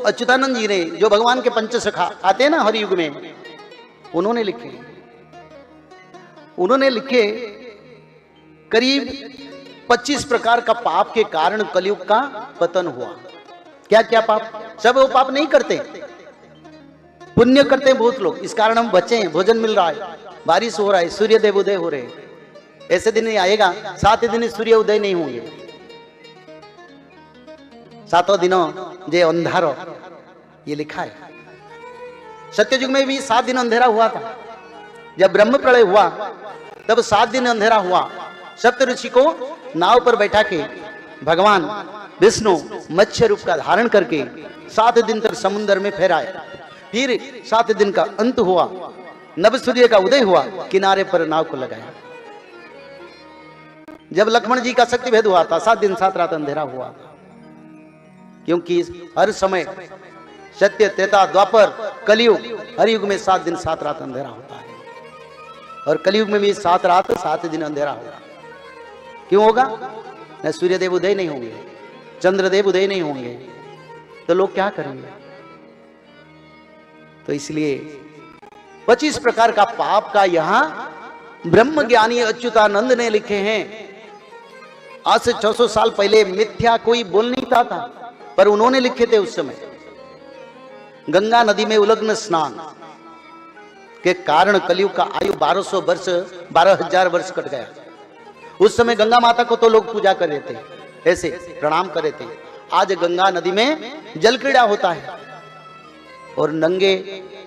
अच्युतानंद जी ने, जो भगवान के पंचसखा आते हैं ना हर युग में, उन्होंने लिखे करीब 25 प्रकार का पाप के कारण कलयुग का पतन हुआ। क्या क्या पाप? सब वो पाप नहीं करते, पुण्य करते हैं बहुत लोग, इस कारण हम बचे हैं, भोजन मिल रहा है, बारिश हो रहा है, सूर्य देव उदय हो रहे हैं। ऐसे दिन आएगा 7 दिन सूर्य उदय नहीं होंगे, 7 दिनों जे अंधारो, ये लिखा है। सत्ययुग में भी 7 दिन अंधेरा हुआ था। जब ब्रह्म प्रलय हुआ तब 7 दिन अंधेरा हुआ। सप्तऋषि को नाव पर बैठा के भगवान विष्णु मत्स्य रूप का धारण करके 7 दिन तक समुद्र में फहराया। फिर 7 दिन का अंत हुआ, नव सूर्य का उदय हुआ, किनारे पर नाव को लगाया। जब लक्ष्मण जी का शक्ति भेद हुआ था, 7 दिन 7 रात अंधेरा हुआ, क्योंकि हर समय सत्य, त्रेता, द्वापर, कलयुग, हर युग में 7 दिन 7 रात अंधेरा होता है। और कलयुग में भी 7 रात 7 दिन अंधेरा होगा। क्यों होगा? न सूर्यदेव उदय नहीं होंगे, चंद्रदेव उदय नहीं होंगे, तो लोग क्या करेंगे? तो इसलिए 25 प्रकार का पाप का यहां ब्रह्म ज्ञानी अच्युतानंद ने लिखे हैं। आज से 600 साल पहले मिथ्या कोई बोल नहीं था, पर उन्होंने लिखे थे उस समय। गंगा नदी में उलग्न स्नान के कारण कलयुग का आयु 1200 वर्ष, 12,000 वर्ष कट गया। उस समय गंगा माता को तो लोग पूजा कर रहे थे, ऐसे प्रणाम कर रहे थे। आज गंगा नदी में जल क्रीड़ा होता है और नंगे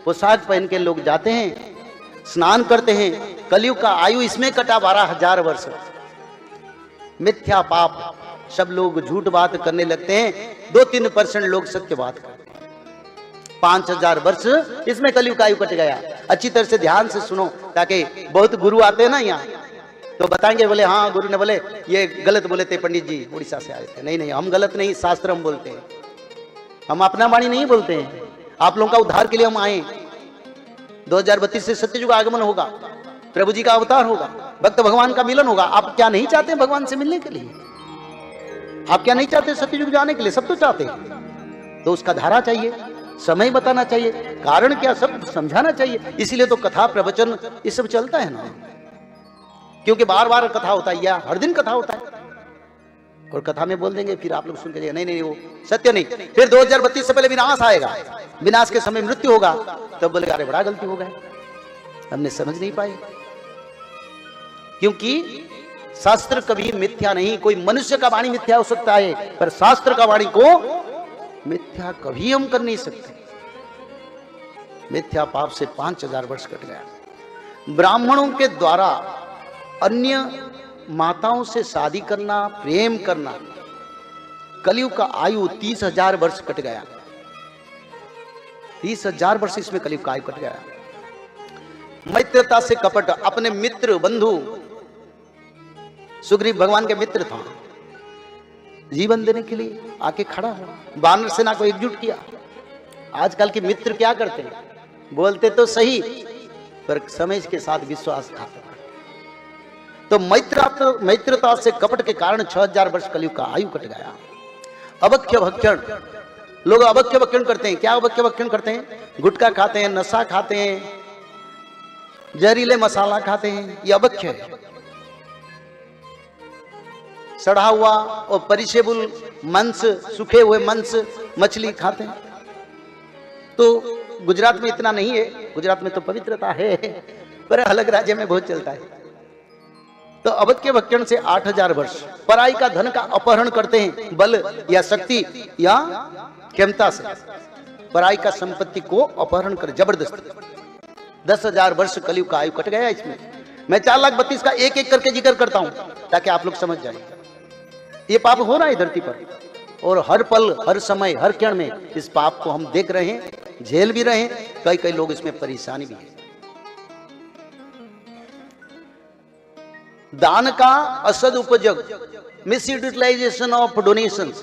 पोशाक पहन के लोग जाते हैं, स्नान करते हैं। कलयुग का आयु इसमें कटा 12,000 वर्ष। मिथ्या पाप, सब लोग झूठ बात करने लगते हैं, 2-3% लोग सत्य बात करते हैं। 5,000 वर्ष इसमें कलयुग का आयु कट गया। अच्छी तरह से ध्यान से सुनो, ताकि बहुत गुरु आते हैं ना यहाँ, तो बताएंगे, बोले हाँ गुरु ने बोले ये गलत बोले थे, पंडित जी उड़ीसा से आए थे। नहीं नहीं, हम गलत नहीं, शास्त्र हम बोलते हैं, हम अपना वाणी नहीं बोलते हैं। आप लोगों का उद्धार के लिए हम आए। 2032 से सत्ययुग आगमन होगा, प्रभु जी का अवतार होगा, भक्त भगवान का मिलन होगा। आप क्या नहीं चाहते भगवान से मिलने के लिए? आप क्या नहीं चाहते सत्ययुग जाने के लिए? सब तो चाहते हैं। तो उसका धारा चाहिए, समय बताना चाहिए, कारण क्या, सब समझाना चाहिए। इसीलिए तो कथा प्रवचन ये सब चलता है ना, क्योंकि बार बार कथा होता है, या हर दिन कथा होता है। और कथा में बोल देंगे, फिर आप लोग सुन के नहीं नहीं वो सत्य नहीं। फिर 2032 से पहले विनाश आएगा, विनाश के समय मृत्यु होगा, तब बोले अरे बड़ा गलती हो गया, हमने समझ नहीं पाए। क्योंकि शास्त्र कभी मिथ्या नहीं। कोई मनुष्य का वाणी मिथ्या हो सकता है, पर शास्त्र का वाणी को मिथ्या कभी हम कर नहीं सकते। मिथ्या पाप से 5,000 वर्ष कट गया। ब्राह्मणों के द्वारा अन्य माताओं से शादी करना, प्रेम करना, कलयुग का आयु 30,000 वर्ष कट गया। 30,000 वर्ष इसमें कलयुग का आयु कट गया। मैत्रता से कपट, अपने मित्र बंधु, सुग्रीव भगवान के मित्र था, जीवन देने के लिए आके खड़ा हो, वानर सेना को एकजुट किया। आजकल के मित्र क्या करते हैं? बोलते तो सही, पर समय के साथ विश्वासघात। तो मैत्रता से कपट के कारण 6,000 वर्ष कलयुग का आयु कट गया। अभक्ष्य भक्षण, लोग अभक्ष्य भक्षण करते हैं। क्या अभक्ष्य भक्षण करते हैं? गुटखा खाते हैं, नशा खाते हैं, जहरीले मसाला खाते हैं, ये अभक्ष्य है। सड़ा हुआ और परिशेबुल मांस, सूखे हुए मांस, मछली खाते हैं। तो गुजरात में इतना नहीं है, गुजरात में तो पवित्रता है, पर अलग राज्य में बहुत चलता है। तो अभक्ष्य भक्षण से 8,000 वर्ष। पराई का धन का अपहरण करते हैं, बल या शक्ति या क्षमता से पराई का संपत्ति को अपहरण कर जबरदस्ती। 10,000 वर्ष कलयुग का आयु कट गया इसमें। मैं 4,32,000 का एक एक करके जिक्र करता हूं, ताकि आप लोग समझ जाए। ये पाप हो रहा है धरती पर, और हर पल, हर समय, हर क्षण में इस पाप को हम देख रहे हैं, झेल भी रहे हैं। कई लोग इसमें परेशानी भी है। दान का असद उपयोग, misutilization of donation.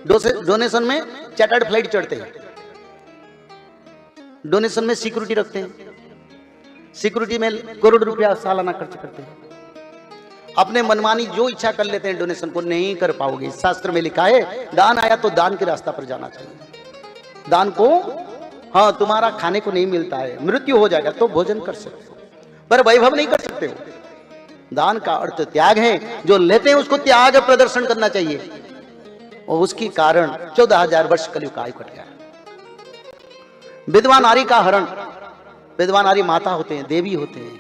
Donation में चार्टर्ड फ्लाइट चढ़ते हैं, डोनेशन में सिक्योरिटी रखते हैं, सिक्योरिटी में करोड़ रुपया सालाना खर्च करते हैं। अपने मनमानी जो इच्छा कर लेते हैं, डोनेशन को नहीं कर पाओगे। शास्त्र में लिखा है दान आया तो दान के रास्ता पर जाना चाहिए। दान को, हाँ तुम्हारा खाने को नहीं मिलता है, मृत्यु हो जाएगा तो भोजन कर सकते हो, पर वैभव नहीं कर सकते हो। दान का अर्थ त्याग है, जो लेते हैं उसको त्याग प्रदर्शन करना चाहिए, और उसके कारण 14,000 वर्ष कलयुग का आयु कट गया। विधवा नारी का हरण, विधवा नारी माता होते हैं, देवी होते हैं,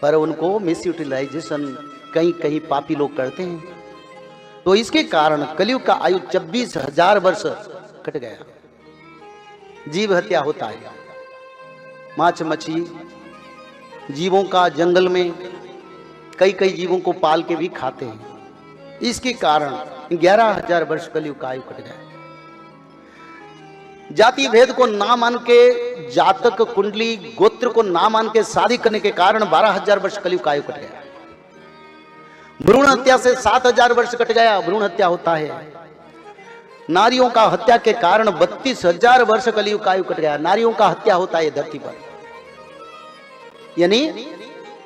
पर उनको मिस यूटिलाइजेशन कहीं कहीं पापी लोग करते हैं, तो इसके कारण कलयुग का आयु 26,000 वर्ष कट गया। जीव हत्या होता है, माछ मछली जीवों का जंगल में कई कई जीवों को पाल के भी खाते हैं, इसके कारण 11,000 वर्ष कलयुग का आयु कट गया। जाति भेद को ना मान के, जातक कुंडली गोत्र को ना मान के शादी करने के कारण 12,000 वर्ष कलयुग का आयु कट गया। भ्रूण हत्या से 7,000 वर्ष कट गया, भ्रूण हत्या होता है। नारियों का हत्या के कारण 32,000 वर्ष कलयुग का आयु कट गया। नारियों का हत्या होता है धरती पर, यानी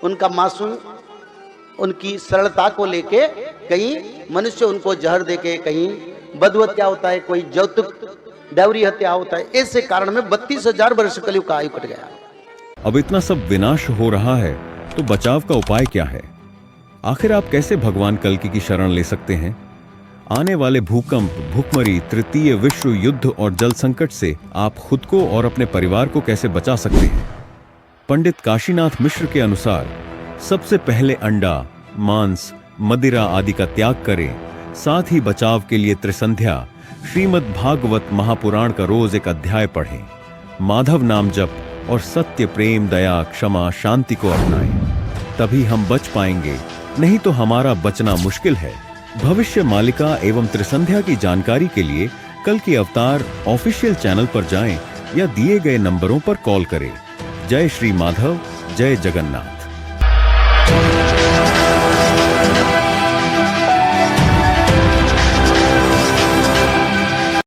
उनका मासूम, उनकी सरलता को लेके कहीं मनुष्य उनको जहर देके, कहीं बधु हत्या होता है, कोई जौतुक डायरी हत्या होता है, ऐसे कारण में 32,000 वर्ष कलयुग का आयु कट गया। अब इतना सब विनाश हो रहा है तो बचाव का उपाय क्या है? आखिर आप कैसे भगवान कल्कि की शरण ले सकते हैं? आने वाले भूकंप, भूखमरी, तृतीय विश्व युद्ध और जल संकट से आप खुद को और अपने परिवार को कैसे बचा सकते हैं? पंडित काशीनाथ मिश्र के अनुसार सबसे पहले अंडा, मांस, मदिरा आदि का त्याग करें। साथ ही बचाव के लिए त्रिसंध्या, श्रीमद् भागवत महापुराण का रोज एक अध्याय पढ़ें। माधव नाम जप और सत्य, प्रेम, दया, क्षमा, शांति को अपनाएं। तभी हम बच पाएंगे, नहीं तो हमारा बचना मुश्किल है। भविष्य मालिका एवं त्रिसंध्या की जानकारी के लिए कल्कि अवतार ऑफिशियल चैनल पर जाएं या दिए गए नंबरों पर कॉल करें। जय श्री माधव, जय जगन्नाथ।